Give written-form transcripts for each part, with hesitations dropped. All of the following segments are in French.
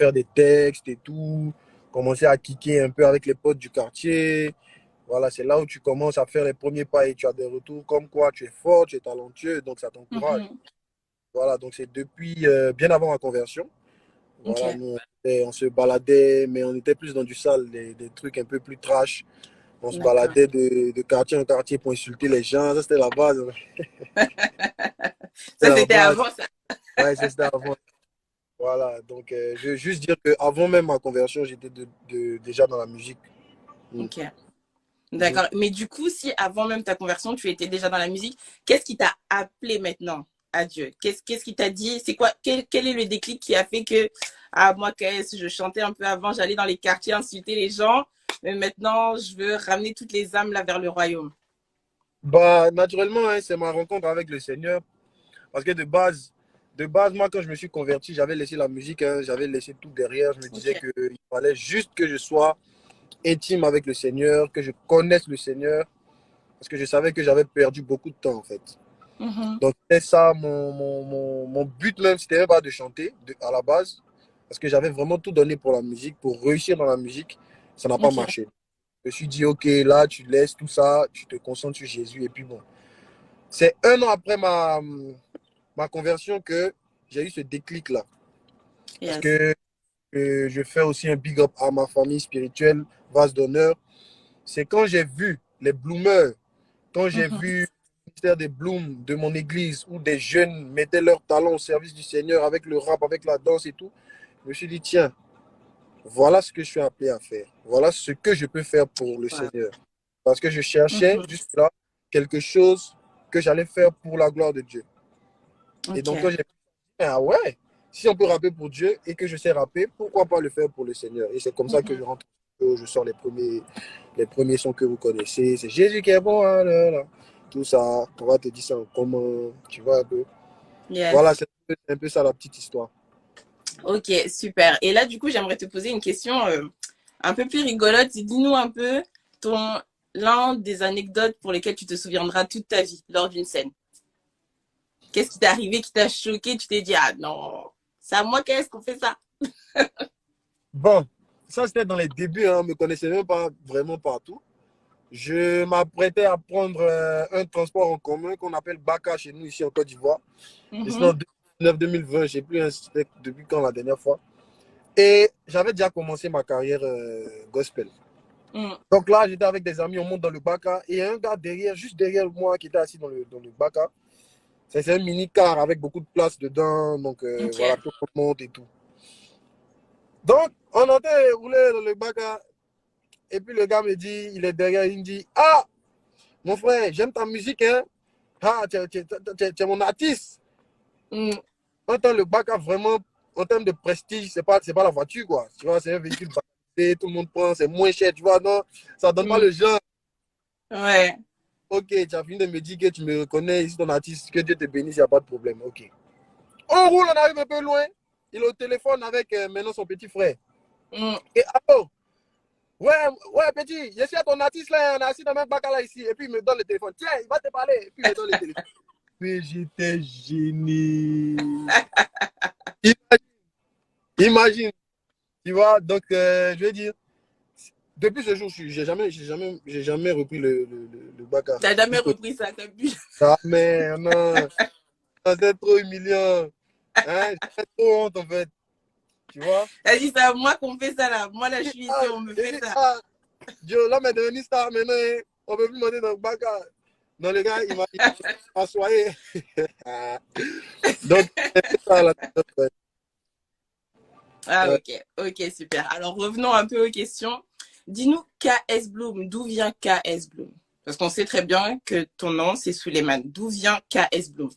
faire des textes et tout, commencer à kicker un peu avec les potes du quartier. Voilà, c'est là où tu commences à faire les premiers pas et tu as des retours comme quoi tu es fort, tu es talentueux, donc ça t'encourage. Mhm. Voilà, donc c'est depuis bien avant ma conversion. Ok. Voilà, nous, on se baladait, mais on était plus dans du sale, des trucs un peu plus trash. On se D'accord. baladait de quartier en quartier pour insulter les gens. Ça, c'était la base. C'était Ça, la c'était base. avant ça. Ouais, ça, c'était avant. Voilà, donc je veux juste dire qu'avant même ma conversion, j'étais déjà dans la musique. Mm. Ok. Mhm. D'accord. Mais du coup, si avant même ta conversion, tu étais déjà dans la musique, qu'est-ce qui t'a appelé maintenant à Dieu? Qu'est-ce qui t'a dit? C'est quoi? Quel est le déclic qui a fait que, ah, moi, je chantais un peu avant, j'allais dans les quartiers insulter les gens, mais maintenant, je veux ramener toutes les âmes là vers le royaume. Bah, naturellement, hein, c'est ma rencontre avec le Seigneur. Parce que moi, quand je me suis converti, j'avais laissé la musique, hein, j'avais laissé tout derrière. Je me Ok. disais qu'il fallait juste que je sois intime avec le Seigneur, que je connaisse le Seigneur, parce que je savais que j'avais perdu beaucoup de temps, en fait. Mhm. Donc, c'était ça, mon but même, c'était même pas de chanter à la base, parce que j'avais vraiment tout donné pour la musique, pour réussir dans la musique. Ça n'a pas Ok. marché. Je me suis dit, OK, là, tu laisses tout ça, tu te concentres sur Jésus, et puis bon. C'est un an après ma conversion que j'ai eu ce déclic-là. Parce Yes. que je fais aussi un big up à ma famille spirituelle, vase d'honneur. C'est quand j'ai vu les bloomers, quand j'ai Mhm. vu le ministère des blooms de mon église, où des jeunes mettaient leur talent au service du Seigneur avec le rap, avec la danse et tout, je me suis dit, tiens, voilà ce que je suis appelé à faire. Voilà ce que je peux faire pour le Wow. Seigneur. Parce que je cherchais Mhm. juste là quelque chose que j'allais faire pour la gloire de Dieu. Et Ok. donc, quand j'ai dit, ah ouais, si on peut rapper pour Dieu et que je sais rapper, pourquoi pas le faire pour le Seigneur? Et c'est comme ça que je Mhm. rentre, je sors les premiers sons que vous connaissez. C'est Jésus qui est bon, hein, là, là. Tout ça. On va te dire ça en commun, tu vois un peu. Voilà, Yes. c'est un peu ça la petite histoire. Ok, super. Et là, du coup, j'aimerais te poser une question un peu plus rigolote. Dis-nous un peu ton l'un des anecdotes pour lesquelles tu te souviendras toute ta vie lors d'une scène. Qu'est-ce qui t'est arrivé, qui t'a choqué? Tu t'es dit, ah non, c'est à moi qu'est-ce qu'on fait ça? Bon, ça c'était dans les débuts, hein, on ne me connaissait même pas vraiment partout. Je m'apprêtais à prendre un transport en commun qu'on appelle Baka chez nous ici en Côte d'Ivoire. Et sinon, Mhm, 2019-2020, je ne sais plus hein, c'était depuis quand la dernière fois. Et j'avais déjà commencé ma carrière gospel. mm, Donc là, j'étais avec des amis, on monte dans le Baka. Et il y a un gars derrière, juste derrière moi, qui était assis dans le Baka. C'est un mini-car avec beaucoup de place dedans. Donc voilà, ok. tout le monde monte et tout. Donc, on entend rouler dans le Baka. Et puis le gars me dit, il est derrière, il me dit, ah, mon frère, j'aime ta musique, hein. Ah, tu es mon artiste. Mm, On entend le Baka vraiment, en termes de prestige, c'est pas la voiture, quoi. Tu vois, c'est un véhicule baptisé, tout le monde prend, c'est moins cher, tu vois, non, ça donne pas mm, le genre. ouais. Ok, tu as fini de me dire que tu me reconnais ici, ton artiste, que Dieu te bénisse, il n'y a pas de problème. Ok. On roule, on arrive un peu loin. Il est au téléphone avec maintenant son petit frère. Mm. Et alors, ouais, ouais, petit, je suis à ton artiste là, on est assis dans le même bac là ici. Et puis il me donne le téléphone. Tiens, il va te parler. Et puis il me donne le téléphone. Mais j'étais gêné. Imagine, imagine, tu vois. Donc, je vais dire, depuis ce jour, j'ai jamais repris le bac. T'as jamais repris ça, t'as bu. Ah, mais non, c'est trop humiliant. Hein? J'ai trop honte en fait, tu vois. T'as dit, c'est à moi qu'on fait ça là. Moi là, je suis Ah, ici, on me j'ai fait dit, ça. ah, Dieu, l'homme est devenu star maintenant. Hein. On ne peut plus monter dans le bac. Non, le gars, il m'a soigné. Donc, c'est ça la ouais. Ah, Ouais. ok, ok, super. Alors revenons un peu aux questions. Dis-nous KS Bloom, d'où vient KS Bloom? Parce qu'on sait très bien que ton nom, c'est Suleiman. D'où vient KS Bloom?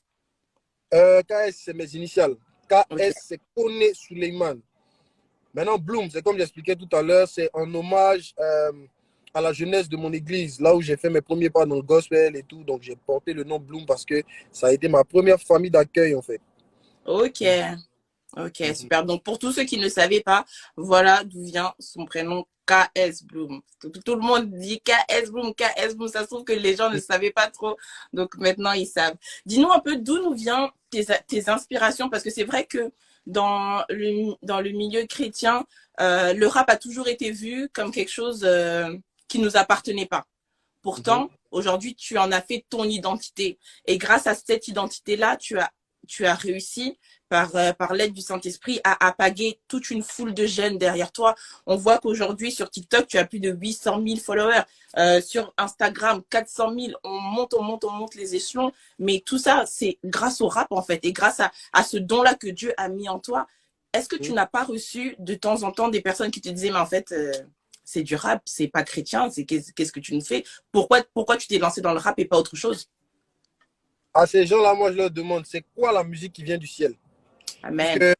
KS, c'est mes initiales. Ok, KS, c'est Kone Suleiman. Maintenant, Bloom, c'est comme j'expliquais tout à l'heure, c'est en hommage à la jeunesse de mon église, là où j'ai fait mes premiers pas dans le gospel et tout. Donc, j'ai porté le nom Bloom parce que ça a été ma première famille d'accueil, en fait. ok, ok, Mhm. super. Donc pour tous ceux qui ne savaient pas, voilà d'où vient son prénom KS Bloom. Tout le monde dit KS Bloom, KS Bloom. Ça se trouve que les gens ne savaient pas trop. Donc maintenant, ils savent. Dis-nous un peu d'où nous viennent tes inspirations, parce que c'est vrai que dans le milieu chrétien, le rap a toujours été vu comme quelque chose qui nous appartenait pas. Mhm. Pourtant, aujourd'hui, tu en as fait ton identité. Et grâce à cette identité-là, tu as réussi, par l'aide du Saint-Esprit, à apaguer toute une foule de jeunes derrière toi. On voit qu'aujourd'hui, sur TikTok, tu as plus de 800 000 followers. Sur Instagram, 400 000. On monte les échelons. Mais tout ça, c'est grâce au rap, en fait, et grâce à ce don-là que Dieu a mis en toi. Est-ce que tu Mhm. n'as pas reçu de temps en temps des personnes qui te disaient, mais en fait, c'est du rap, c'est pas chrétien, c'est qu'est-ce que tu nous fais? Pourquoi tu t'es lancé dans le rap et pas autre chose? À ces gens-là, moi, je leur demande, c'est quoi la musique qui vient du ciel? Puisque Amen.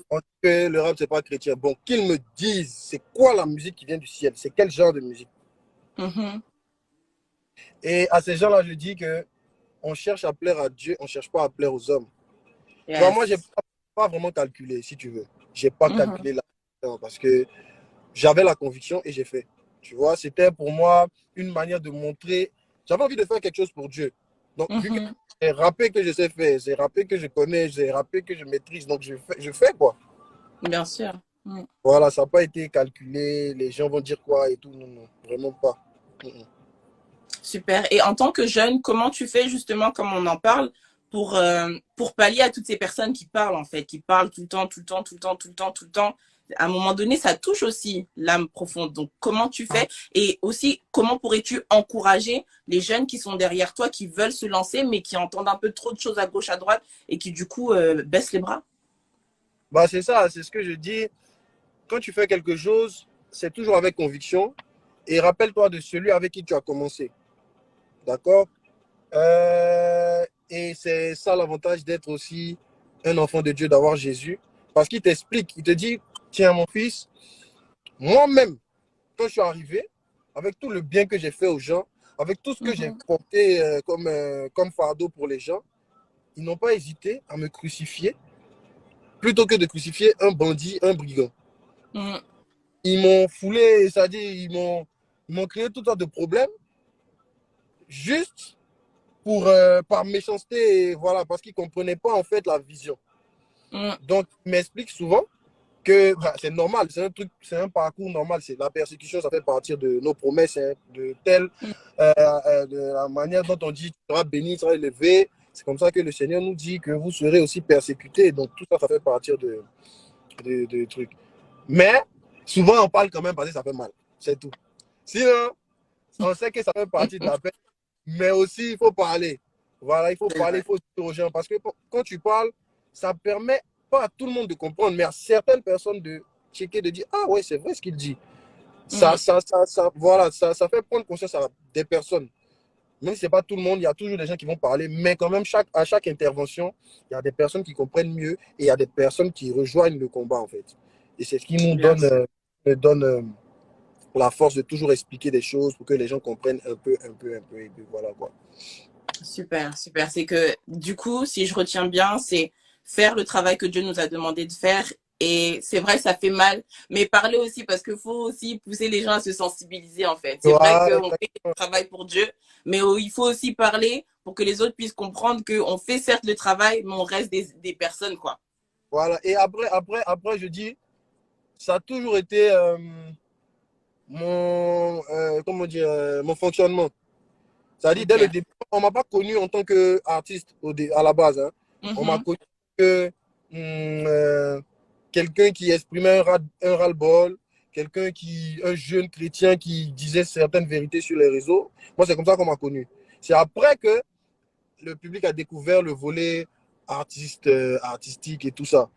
on dit que le rap, c'est pas chrétien. Bon, qu'ils me disent, c'est quoi la musique qui vient du ciel? C'est quel genre de musique? Mhm. Et à ces gens-là, je dis que on cherche à plaire à Dieu, on ne cherche pas à plaire aux hommes. Tu vois, moi, j'ai Yes. pas vraiment calculé, si tu veux. J'ai pas Mhm. calculé là parce que j'avais la conviction et j'ai fait. Tu vois, c'était pour moi une manière de montrer. J'avais envie de faire quelque chose pour Dieu. Donc, vu que Mhm. c'est rappé que je sais faire, c'est rappé que je connais, c'est rappé que je maîtrise, donc je fais quoi. Bien sûr. Mm. Voilà, ça n'a pas été calculé, les gens vont dire quoi et tout. Non, non, vraiment pas. Mm. Super. Et en tant que jeune, comment tu fais justement, comme on en parle, pour pallier à toutes ces personnes qui parlent, en fait, qui parlent tout le temps, tout le temps, tout le temps, tout le temps, tout le temps. À un moment donné, ça touche aussi l'âme profonde. Donc, comment tu fais? Et aussi, comment pourrais-tu encourager les jeunes qui sont derrière toi, qui veulent se lancer, mais qui entendent un peu trop de choses à gauche, à droite, et qui, du coup, baissent les bras? Bah, c'est ça, c'est ce que je dis. Quand tu fais quelque chose, c'est toujours avec conviction et rappelle-toi de celui avec qui tu as commencé. D'accord? Et c'est ça l'avantage d'être aussi un enfant de Dieu, d'avoir Jésus. Parce qu'il t'explique, il te dit, tiens mon fils, moi-même, quand je suis arrivé, avec tout le bien que j'ai fait aux gens, avec tout ce que j'ai Mhm. porté comme fardeau pour les gens, ils n'ont pas hésité à me crucifier plutôt que de crucifier un bandit, un brigand. Mhm. Ils m'ont foulé, c'est-à-dire ils m'ont créé tout un tas de problèmes juste par méchanceté, et voilà, parce qu'ils ne comprenaient pas en fait la vision. Mhm. Donc, ils m'expliquent souvent que bah, c'est normal, c'est un truc, c'est un parcours normal. C'est la persécution, ça fait partir de nos promesses, hein, de la manière dont on dit tu seras béni, tu seras élevé. C'est comme ça que le Seigneur nous dit que vous serez aussi persécutés. Donc, tout ça, ça fait partir de trucs. Mais souvent, on parle quand même parce que ça fait mal. C'est tout. Sinon, on sait que ça fait partie de la paix, mais aussi, il faut parler. Voilà, il faut C'est parler, vrai. il faut dire aux gens. Parce que quand tu parles, ça permet pas à tout le monde de comprendre, mais à certaines personnes de checker, de dire, ah ouais, c'est vrai ce qu'il dit. Mhm. Voilà, ça fait prendre conscience à des personnes. Même si ce n'est pas tout le monde, il y a toujours des gens qui vont parler, mais quand même, à chaque intervention, il y a des personnes qui comprennent mieux et il y a des personnes qui rejoignent le combat, en fait. Et c'est ce qui Bien sûr. nous donne la force de toujours expliquer des choses pour que les gens comprennent un peu, et puis voilà quoi. Super, super. C'est que du coup, si je retiens bien, c'est faire le travail que Dieu nous a demandé de faire. Et c'est vrai, ça fait mal, mais parler aussi parce qu'il faut aussi pousser les gens à se sensibiliser en fait. C'est vrai Voilà, qu'on fait le travail pour Dieu, mais il faut aussi parler pour que les autres puissent comprendre qu'on fait certes le travail, mais on reste des personnes quoi. voilà. Et après, je dis, ça a toujours été comment dire, mon fonctionnement. C'est-à-dire, dès le Ok. début, on ne m'a pas connu en tant qu'artiste à la base. Hein. On m'a Mhm. connu que quelqu'un qui exprimait un ras-le-bol, un jeune chrétien qui disait certaines vérités sur les réseaux. Moi, c'est comme ça qu'on m'a connu. C'est après que le public a découvert le volet artistique et tout ça.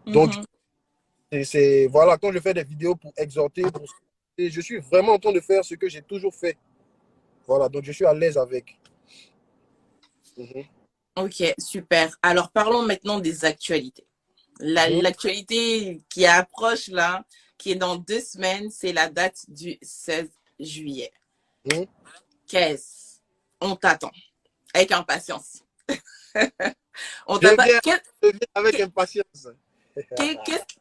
Donc, Mhm. voilà, quand je fais des vidéos pour exhorter, je suis vraiment en train de faire ce que j'ai toujours fait. Voilà, donc je suis à l'aise avec. Mhm. Ok, super. Alors parlons maintenant des actualités. Mhm. L'actualité qui approche là, qui est dans 2 semaines, c'est la date du 16 juillet. Mhm. Qu'est-ce? On t'attend avec impatience. On Je t'attend. viens, je viens avec impatience.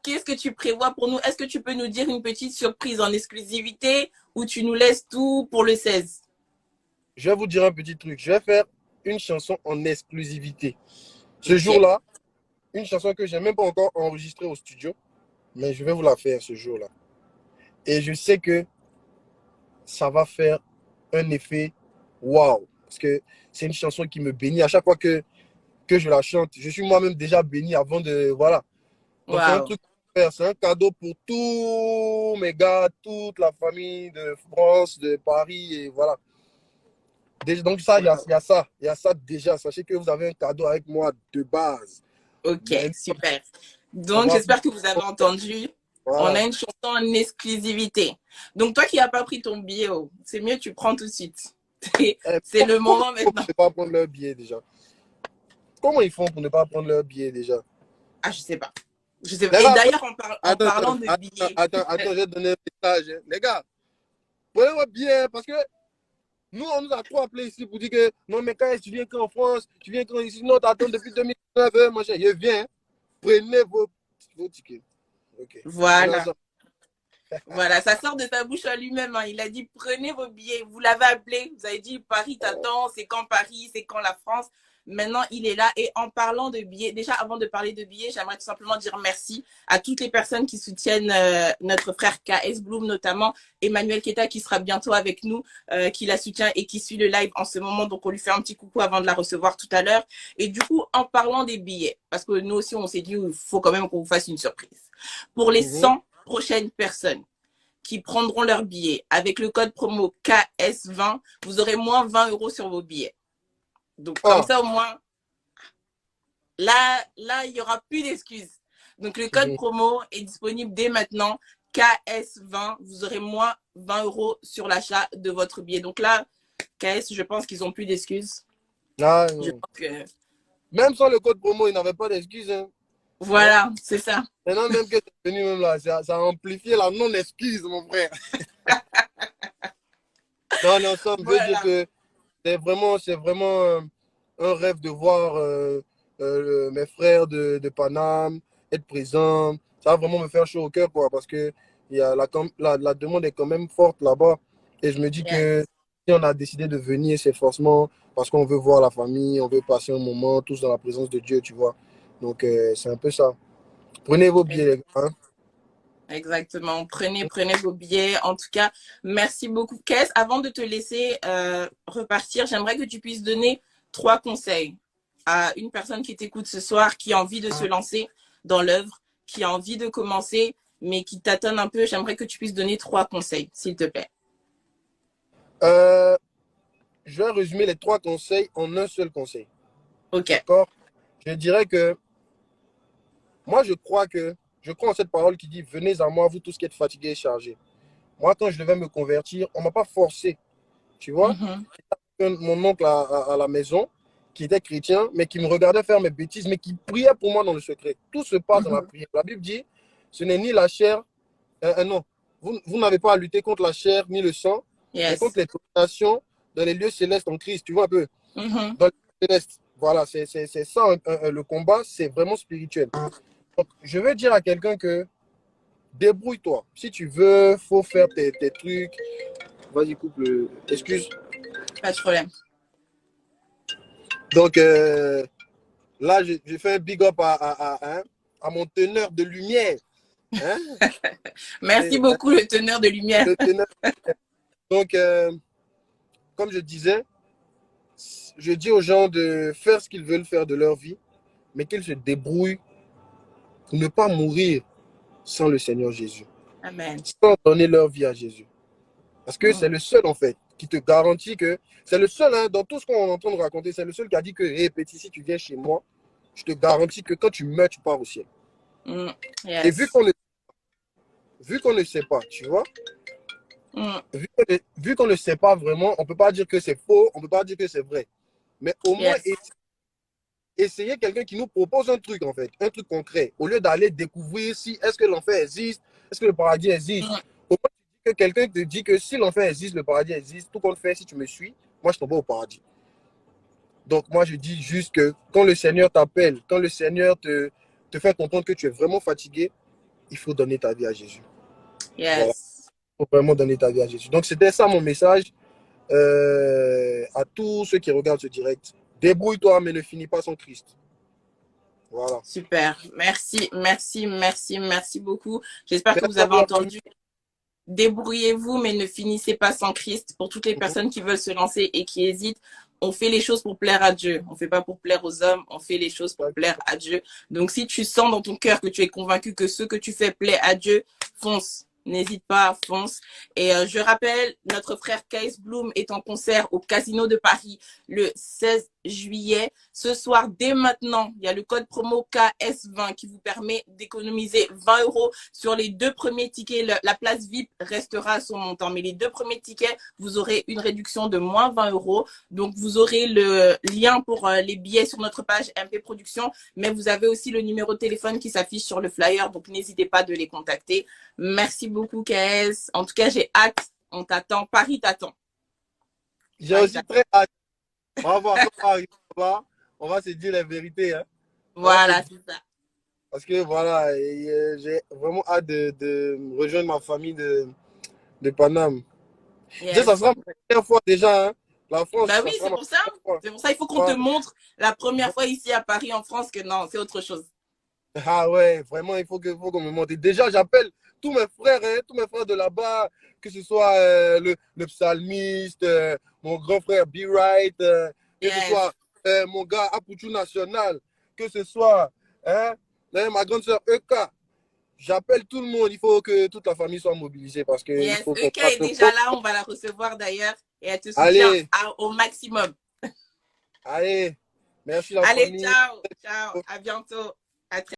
Qu'est-ce que tu prévois pour nous? Est-ce que tu peux nous dire une petite surprise en exclusivité ou tu nous laisses tout pour le 16? Je vais vous dire un petit truc. Je vais faire une chanson en exclusivité. Ce Ok. jour-là, une chanson que j'ai même pas encore enregistrée au studio, mais je vais vous la faire ce jour-là. Et je sais que ça va faire un effet waouh. Parce que c'est une chanson qui me bénit à chaque fois que je la chante. Je suis moi-même déjà béni avant de. Voilà. Donc, c'est un Waouh. truc à faire. C'est un cadeau pour tous mes gars, toute la famille de France, de Paris. Et voilà. Donc, ça, il y a ça. Il y a ça déjà. Sachez que vous avez un cadeau avec moi de base. Ok, Mais super. on Donc, va. j'espère que vous avez entendu. On Voilà. a une chanson en exclusivité. Donc, toi qui n'as pas pris ton billet, oh, c'est mieux, tu prends tout de suite. C'est le Comment moment ils font pour maintenant. ne pas prendre leur billet déjà? Comment ils font pour ne pas prendre leur billet déjà? Ah, je sais pas. Je sais pas. Les Et gars, d'ailleurs, en attends, parlant de billets, attends, je vais te donner un message, hein. Les gars, prenez votre billet parce que nous, on nous a trop appelés ici pour dire que non, mais quand tu viens qu'en France, tu viens quand ici, non, t'attends depuis 2019, hein, machin. Je viens, prenez vos tickets. Ok. On est voilà. ensemble. Voilà, ça sort de sa bouche à lui-même, hein. Il a dit prenez vos billets. Vous l'avez appelé, vous avez dit Paris t'attend, c'est quand Paris, c'est quand la France. Maintenant, il est là. Et en parlant de billets, déjà avant de parler de billets, j'aimerais tout simplement dire merci à toutes les personnes qui soutiennent notre frère KS Bloom, notamment Emmanuel Keta qui sera bientôt avec nous, qui la soutient et qui suit le live en ce moment. Donc, on lui fait un petit coucou avant de la recevoir tout à l'heure. Et du coup, en parlant des billets, parce que nous aussi, on s'est dit il faut quand même qu'on vous fasse une surprise. Pour les Mhm. 100 prochaines personnes qui prendront leur billet avec le code promo KS20, vous aurez moins 20 € sur vos billets. Donc, comme Ah. ça, au moins, là, il n'y aura plus d'excuses. Donc, le code Mhm. promo est disponible dès maintenant. KS20, vous aurez moins 20 € sur l'achat de votre billet. Donc là, KS, je pense qu'ils n'ont plus d'excuses. Ah, Je non. pense que... Même sans le code promo, ils n'avaient pas d'excuses, hein. Hein? Voilà, c'est ça. Maintenant, même que c'est venu même là, ça a amplifié la non-excuse, mon frère. Non, non, ça me veut dire Voilà. que c'est vraiment un rêve de voir mes frères de Paname être présents. Ça va vraiment me faire chaud au cœur, quoi, parce que la demande est quand même forte là-bas. Et je me dis que Yes. si on a décidé de venir, c'est forcément parce qu'on veut voir la famille, on veut passer un moment tous dans la présence de Dieu, tu vois. Donc, c'est un peu ça. Prenez vos billets, les gars, hein. Exactement. Prenez vos billets. En tout cas, merci beaucoup. Kess, avant de te laisser repartir, j'aimerais que tu puisses donner 3 conseils à une personne qui t'écoute ce soir, qui a envie de se lancer dans l'œuvre, qui a envie de commencer, mais qui tâtonne un peu. J'aimerais que tu puisses donner 3 conseils, s'il te plaît. Euh, je vais résumer les 3 conseils en un seul conseil. Ok. D'accord? Je dirais que moi, je crois en cette parole qui dit, venez à moi, vous tous qui êtes fatigués et chargés. Moi, quand je devais me convertir, on ne m'a pas forcé, tu vois. Mhm. Mon oncle à la maison, qui était chrétien, mais qui me regardait faire mes bêtises, mais qui priait pour moi dans le secret. Tout se passe dans la Mhm. prière. La Bible dit, ce n'est ni la chair, non, vous n'avez pas à lutter contre la chair ni le sang, mais contre Yes. les tentations dans les lieux célestes en Christ, tu vois un peu, Mhm. dans les lieux célestes. Voilà, c'est ça, le combat, c'est vraiment spirituel. Donc, je veux dire à quelqu'un que débrouille-toi. Si tu veux, faut faire tes trucs. Vas-y, coupe le. Excuse. Pas de problème. Donc, là, j'ai fait un big up hein, à mon teneur de lumière. Hein? Merci Et, beaucoup, le teneur de lumière. le teneur. Donc, comme je disais, je dis aux gens de faire ce qu'ils veulent faire de leur vie, mais qu'ils se débrouillent pour ne pas mourir sans le Seigneur Jésus, Amen. sans donner leur vie à Jésus. Parce que c'est Mhm. le seul, en fait, qui te garantit que c'est le seul, hein, dans tout ce qu'on entend nous raconter, c'est le seul qui a dit que, hé, petit, si tu viens chez moi, je te garantis que quand tu meurs, tu pars au ciel. Mhm. Et Yes. vu qu'on ne sait pas, tu vois, Mhm. vu qu'on ne sait pas vraiment, on ne peut pas dire que c'est faux, on ne peut pas dire que c'est vrai. Mais au moins, Yes. essayer quelqu'un qui nous propose un truc, en fait, un truc concret, au lieu d'aller découvrir si est-ce que l'enfer existe, est-ce que le paradis existe. Mhm. Au moins, que quelqu'un te dit que si l'enfer existe, le paradis existe, tout compte fait, si tu me suis, moi, je tombe au paradis. Donc, moi, je dis juste que quand le Seigneur t'appelle, quand le Seigneur te fait comprendre que tu es vraiment fatigué, il faut donner ta vie à Jésus. Voilà, Yes. il faut vraiment donner ta vie à Jésus. Donc, c'était ça mon message à tous ceux qui regardent ce direct. Débrouille-toi, mais ne finis pas sans Christ. Voilà. Super. Merci, merci, merci, merci beaucoup. J'espère que vous Merci à avez vous, la famille. entendu. Débrouillez-vous, mais ne finissez pas sans Christ. Pour toutes les personnes qui veulent se lancer et qui hésitent, on fait les choses pour plaire à Dieu. On ne fait pas pour plaire aux hommes, on fait les choses pour plaire à Dieu. Donc, si tu sens dans ton cœur que tu es convaincu que ce que tu fais plaît à Dieu, fonce. N'hésite pas, fonce. Et je rappelle, notre frère Kees Bloom est en concert au Casino de Paris le 16 juillet. Ce soir, dès maintenant, il y a le code promo KS20 qui vous permet d'économiser 20 € sur les 2 premiers tickets. La place VIP restera à son montant, mais les 2 premiers tickets, vous aurez une réduction de moins 20 €. Donc, vous aurez le lien pour les billets sur notre page MP Production, mais vous avez aussi le numéro de téléphone qui s'affiche sur le flyer, donc n'hésitez pas de les contacter. Merci beaucoup, Kees. En tout cas, j'ai hâte. On t'attend. Paris t'attend. J'ai aussi très hâte. On va voir comment arriver là-bas. On va se dire la vérité. Hein. Voilà, c'est ça. Parce que voilà, j'ai vraiment hâte de rejoindre ma famille de Paname. Yes. Ça sera ma première fois déjà. Hein. La France, Bah ça oui, sera c'est ma pour ça. première fois. C'est pour ça il faut qu'on te montre la première fois ici à Paris, en France, que non, c'est autre chose. Ah ouais, vraiment, faut qu'on me montre. Et déjà, j'appelle tous mes frères, hein, tous mes frères de là-bas, que ce soit le psalmiste, mon grand frère B-Wright, que ce soit mon gars Apuchu National, que ce soit hein, ma grande sœur Eka. J'appelle tout le monde. Il faut que toute la famille soit mobilisée parce que il faut qu'on Eka fasse est le déjà pop. là, on va la recevoir d'ailleurs et elle te soutient Allez, au maximum. allez. Merci la Allez, famille. ciao, ciao, à bientôt. À très